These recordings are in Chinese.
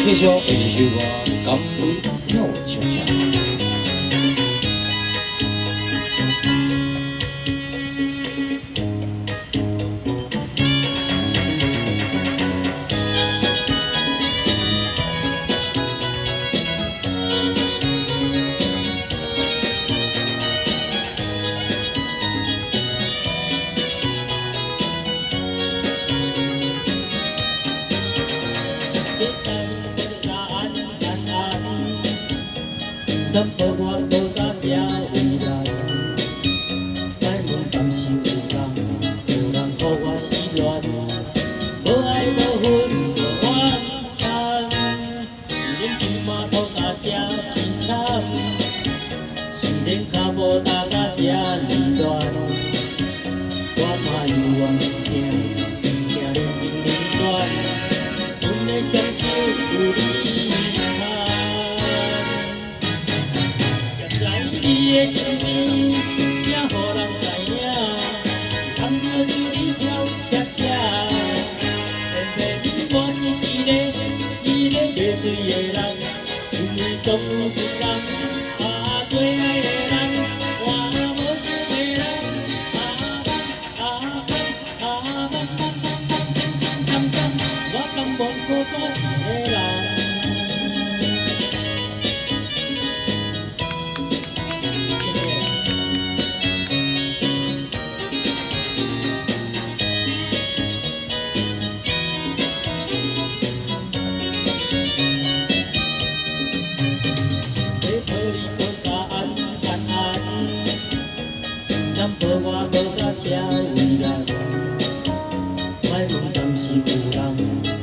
继续一首歌甘美妙唱唱怎么我无甲这未来？莫问甘是有人予我失恋，无爱无恨无怨叹，虽然今嘛讨甲这凄惨，虽然脚无踏甲这离乱，我嘛犹原惊人情冷暖，阮的双手有你。你的心意，才予人知影，是通着酒里跳恰恰。偏偏我是一个袂醉的人，因为总有一人最爱的人，我无想的人，我甘愿孤单一个人。怎么我无甲这未来？莫问甘是有人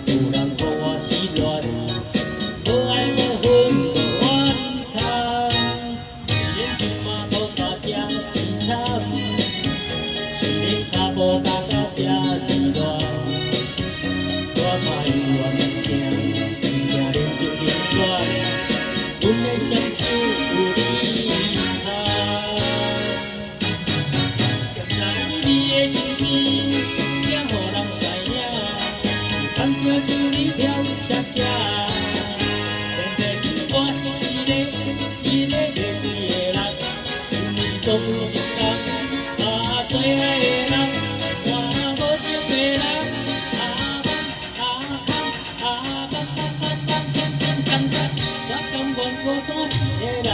予我失恋，无爱无恨无怨叹。虽然今嘛讨甲这凄惨，虽然脚无踏甲这离乱，我嘛犹原惊人情冷暖，阮的双手有你。看着酒里跳恰恰，偏偏我是一个袂醉的人，因为总有一天最爱的人，我无想的人，伤心，我甘愿孤单一个人。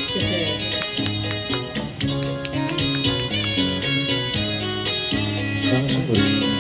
谢谢。掌声鼓励。